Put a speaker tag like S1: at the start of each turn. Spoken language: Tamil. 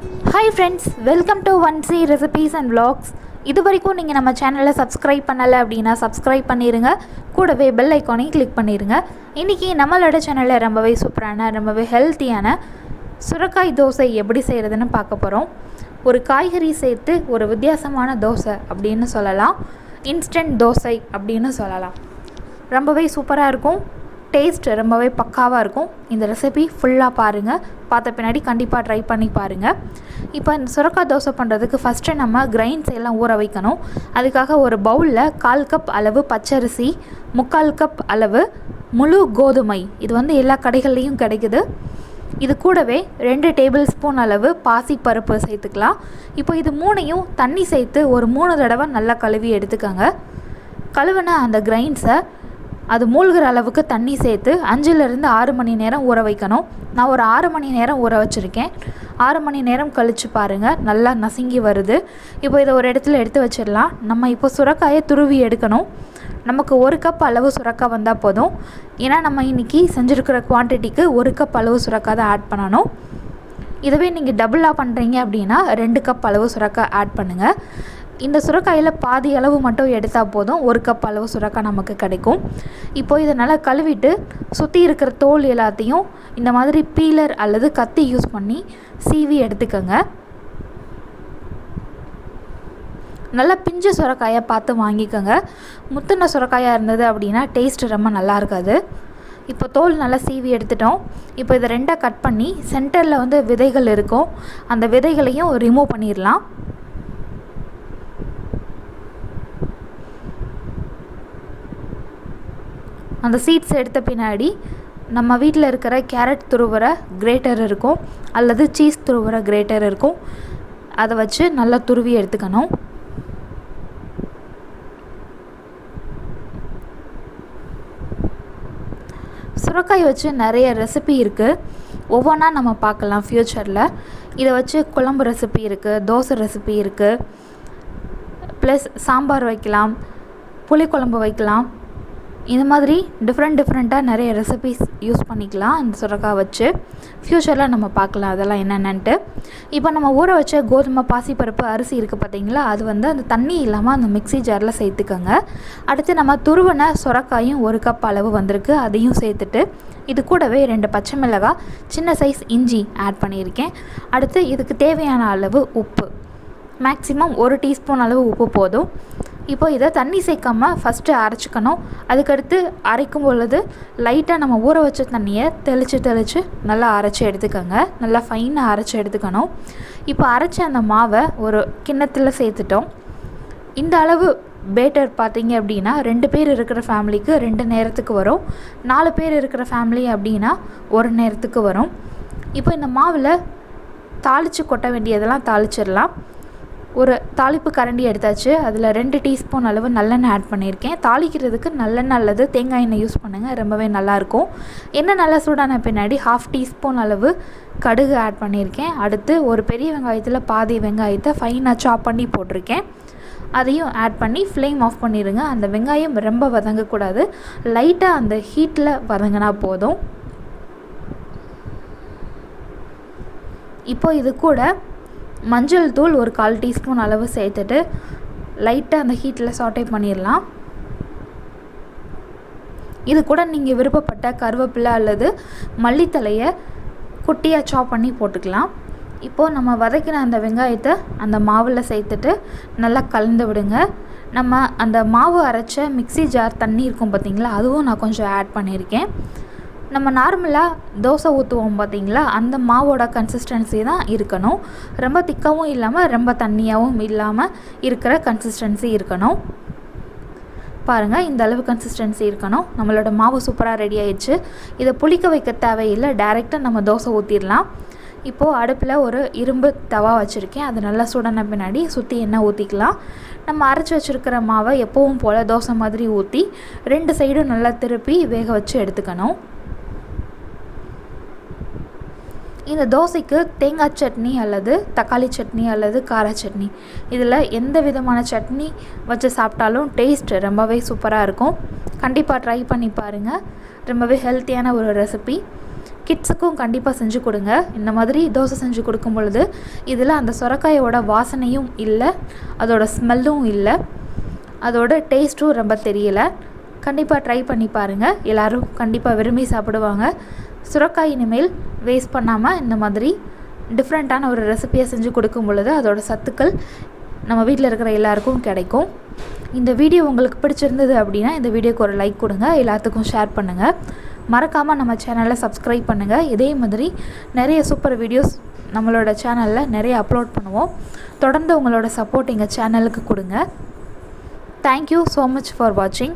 S1: Hi friends, welcome to 1C Recipes and Vlogs. இது வரைக்கும் நீங்கள் நம்ம சேனலை சப்ஸ்கிரைப் பண்ணலை அப்படின்னா சப்ஸ்கிரைப் பண்ணிடுங்க. கூடவே பெல் ஐக்கானையும் கிளிக் பண்ணிடுங்க. இன்றைக்கி நம்மளோட சேனலில் ரொம்பவே சூப்பரான ரொம்பவே ஹெல்த்தியான சுரக்காய் தோசை எப்படி செய்கிறதுன்னு பார்க்க போகிறோம். ஒரு காய்கறி சேர்த்து ஒரு வித்தியாசமான தோசை அப்படின்னு சொல்லலாம். இன்ஸ்டன்ட் தோசை அப்படின்னு சொல்லலாம். ரொம்பவே சூப்பராக இருக்கும். டேஸ்ட் ரொம்பவே பக்காவாக இருக்கும். இந்த ரெசிபி ஃபுல்லாக பாருங்கள். பார்த்த பின்னாடி கண்டிப்பாக ட்ரை பண்ணி பாருங்கள். இப்போ இந்த சுரக்காய் தோசை பண்ணுறதுக்கு ஃபஸ்ட்டு நம்ம கிரைன்ஸ் எல்லாம் ஊற வைக்கணும். அதுக்காக ஒரு பவுலில் 1/4 கப் அளவு பச்சரிசி, 3/4 கப் அளவு முழு கோதுமை, இது எல்லா கடைகள்லேயும் கிடைக்குது. இது கூடவே 2 டேபிள் ஸ்பூன் அளவு பாசிப்பருப்பு சேர்த்துக்கலாம். இப்போ இது மூணையும் தண்ணி சேர்த்து ஒரு 3 தடவை நல்லா கழுவி எடுத்துக்கோங்க. கழுவின அந்த கிரைன்ஸை அது மூழ்கிற அளவுக்கு தண்ணி சேர்த்து 5லிருந்து 6 மணி நேரம் ஊற வைக்கணும். நான் ஒரு 6 மணி நேரம் ஊற வச்சுருக்கேன். 6 மணி நேரம் கழித்து பாருங்கள், நல்லா நசுங்கி வருது. இப்போ இதை ஒரு இடத்துல எடுத்து வச்சிடலாம். நம்ம இப்போ சுரக்காயை துருவி எடுக்கணும். நமக்கு 1 கப் அளவு சுரக்காய் வந்தால் போதும். ஏன்னா நம்ம இன்றைக்கி செஞ்சுருக்கிற குவான்டிட்டிக்கு 1 கப் அளவு சுரக்காய் தான் ஆட் பண்ணணும். இதுவே நீங்கள் டபுளாக பண்ணுறீங்க அப்படின்னா 2 கப் அளவு சுரக்காய் ஆட் பண்ணுங்கள். இந்த சுரக்காயில் பாதி அளவு மட்டும் எடுத்தால் போதும், 1 கப் அளவு சுரக்காய் நமக்கு கிடைக்கும். இப்போ இதை நல்லா கழுவிட்டு சுற்றி இருக்கிற தோல் எல்லாத்தையும் இந்த மாதிரி பீலர் அல்லது கத்தி யூஸ் பண்ணி சீவி எடுத்துக்கோங்க. நல்லா பிஞ்சு சுரக்காயை பார்த்து வாங்கிக்கோங்க. முத்தின சுரக்காயாக இருந்தது அப்படின்னா டேஸ்ட் ரொம்ப நல்லா இருக்காது. இப்போ தோல் நல்லா சீவி எடுத்துட்டோம். இப்போ இதை 2ஆக கட் பண்ணி சென்டரில் விதைகள் இருக்கும், அந்த விதைகளையும் ரிமூவ் பண்ணிடலாம். அந்த சீட்ஸ் எடுத்த பின்னாடி நம்ம வீட்டில் இருக்கிற கேரட் துருவுற கிரேட்டர் இருக்கும் அல்லது சீஸ் துருவுற கிரேட்டர் இருக்கும், அதை வச்சு நல்லா துருவி எடுத்துக்கணும். சுரக்காய் வச்சு நிறைய ரெசிபி இருக்குது. ஒவ்வொன்றா நம்ம பார்க்கலாம் ஃப்யூச்சரில். இதை வச்சு குழம்பு ரெசிபி இருக்குது, தோசை ரெசிபி இருக்குது, ப்ளஸ் சாம்பார் வைக்கலாம், புளிக்குழம்பு வைக்கலாம். இந்த மாதிரி டிஃப்ரெண்ட்டாக நிறைய ரெசிபிஸ் யூஸ் பண்ணிக்கலாம் இந்த சுரக்காய் வச்சு. ஃப்யூச்சரில் நம்ம பார்க்கலாம் அதெல்லாம் என்னென்னன்ட்டு. இப்போ நம்ம ஊற வச்ச கோதுமை, பாசிப்பருப்பு, அரிசி இருக்குது பார்த்தீங்களா, அது அந்த தண்ணி இல்லாமல் அந்த மிக்ஸி ஜாரில் சேர்த்துக்கோங்க. அடுத்து நம்ம துருவின சுரக்காயும் 1 கப் அளவு வந்திருக்கு, அதையும் சேர்த்துட்டு இது கூடவே 2 பச்சை மிளகாய், சின்ன சைஸ் இஞ்சி ஆட் பண்ணியிருக்கேன். அடுத்து இதுக்கு தேவையான அளவு உப்பு, மேக்ஸிமம் 1 டீஸ்பூன் அளவு உப்பு போதும். இப்போ இதை தண்ணி சேர்க்காமல் ஃபஸ்ட்டு அரைச்சிக்கணும். அதுக்கடுத்து அரைக்கும் பொழுது லைட்டாக நம்ம ஊற வச்ச தண்ணியை தெளித்து நல்லா அரைச்சி எடுத்துக்கோங்க. நல்லா ஃபைனாக அரைச்சி எடுத்துக்கணும். இப்போ அரைச்ச அந்த மாவை ஒரு கிண்ணத்தில் சேர்த்துட்டோம். இந்த அளவு பேட்டர் பார்த்தீங்க அப்படின்னா 2 பேர் இருக்கிற ஃபேமிலிக்கு 2 நேரத்துக்கு வரும். 4 பேர் இருக்கிற ஃபேமிலி அப்படின்னா 1 நேரத்துக்கு வரும். இப்போ இந்த மாவில் தாளித்து கொட்ட வேண்டியதெல்லாம் தாளிச்சிடலாம். ஒரு தாளிப்பு கரண்டி எடுத்தாச்சு. அதில் 2 டீஸ்பூன் அளவு நல்லெண்ணெய் ஆட் பண்ணியிருக்கேன். தாளிக்கிறதுக்கு நல்லெண்ணெய் அல்லது தேங்காய் எண்ணெய் யூஸ் பண்ணுங்கள், ரொம்பவே நல்லாயிருக்கும். எண்ணெய் நல்லா சூடான பின்னாடி 1/2 டீஸ்பூன் அளவு கடுகு ஆட் பண்ணியிருக்கேன். அடுத்து ஒரு பெரிய வெங்காயத்தில் பாதி வெங்காயத்தை ஃபைனாக சாப் பண்ணி போட்டிருக்கேன். அதையும் ஆட் பண்ணி ஃப்ளேம் ஆஃப் பண்ணிடுங்க. அந்த வெங்காயம் ரொம்ப வதங்கக்கூடாது, லைட்டாக அந்த ஹீட்டில் வதங்கினா போதும். இப்போ இது கூட மஞ்சள் தூள் ஒரு 1/4 டீஸ்பூன் அளவு சேர்த்துட்டு லைட்டாக அந்த ஹீட்டில் சாட்டே பண்ணிடலாம். இது கூட நீங்கள் விருப்பப்பட்ட கருவேப்பிலை அல்லது மல்லித்தலையை குட்டியாக சாப் பண்ணி போட்டுக்கலாம். இப்போது நம்ம வதக்கின அந்த வெங்காயத்தை அந்த மாவில் சேர்த்துட்டு நல்லா கலந்து விடுங்க. நம்ம அந்த மாவு அரைச்ச மிக்ஸி ஜார் தண்ணி இருக்கும் பார்த்திங்களா, அதுவும் நான் கொஞ்சம் ஆட் பண்ணியிருக்கேன். நம்ம நார்மலாக தோசை ஊற்றுவோம் பார்த்திங்களா, அந்த மாவோட கன்சிஸ்டன்சி தான் இருக்கணும். ரொம்ப திக்காகவும் இல்லாமல் ரொம்ப தண்ணியாகவும் இல்லாமல் இருக்கிற கன்சிஸ்டன்சி இருக்கணும். பாருங்கள், இந்த அளவு கன்சிஸ்டன்சி இருக்கணும். நம்மளோட மாவு சூப்பராக ரெடி ஆயிடுச்சு. இதை புளிக்க வைக்க தேவையில்லை, டைரெக்டாக நம்ம தோசை ஊற்றிடலாம். இப்போது அடுப்பில் ஒரு இரும்பு தவா வச்சுருக்கேன். அது நல்லா சூடான பின்னாடி சுற்றி எண்ணெய் ஊற்றிக்கலாம். நம்ம அரைச்சி வச்சுருக்கிற மாவை எப்பவும் போல் தோசை மாதிரி ஊற்றி 2 சைடும் நல்லா திருப்பி வேக வச்சு எடுத்துக்கணும். இந்த தோசைக்கு தேங்காய் சட்னி அல்லது தக்காளி சட்னி அல்லது கார சட்னி, இதில் எந்த விதமான சட்னி வச்சு சாப்பிட்டாலும் டேஸ்ட் ரொம்பவே சூப்பராக இருக்கும். கண்டிப்பாக ட்ரை பண்ணி பாருங்கள். ரொம்பவே ஹெல்த்தியான ஒரு ரெசிபி. கிட்ஸுக்கும் கண்டிப்பாக செஞ்சு கொடுங்க. இந்த மாதிரி தோசை செஞ்சு கொடுக்கும் பொழுது இதில் அந்த சுரக்காயோட வாசனையும் இல்லை, அதோட ஸ்மெல்லும் இல்லை, அதோட டேஸ்ட்டும் ரொம்ப தெரியலை. கண்டிப்பாக ட்ரை பண்ணி பாருங்கள். எல்லோரும் கண்டிப்பாக விரும்பி சாப்பிடுவாங்க. சுரக்காய் இனிமேல் வேஸ்ட் பண்ணாமல் இந்த மாதிரி டிஃப்ரெண்ட்டான ஒரு ரெசிபியை செஞ்சு கொடுக்கும் பொழுது அதோட சத்துக்கள் நம்ம வீட்டில் இருக்கிற எல்லாருக்கும் கிடைக்கும். இந்த வீடியோ உங்களுக்கு பிடிச்சிருந்தது அப்படின்னா இந்த வீடியோக்கு ஒரு லைக் கொடுங்க, எல்லாத்துக்கும் ஷேர் பண்ணுங்கள். மறக்காமல் நம்ம சேனலை சப்ஸ்கிரைப் பண்ணுங்கள். இதே மாதிரி நிறைய சூப்பர் வீடியோஸ் நம்மளோட சேனலில் நிறைய அப்லோட் பண்ணுவோம். தொடர்ந்து உங்களோட சப்போர்ட் எங்கள் சேனலுக்கு கொடுங்க. தேங்க்யூ ஸோ மச் ஃபார் வாட்சிங்.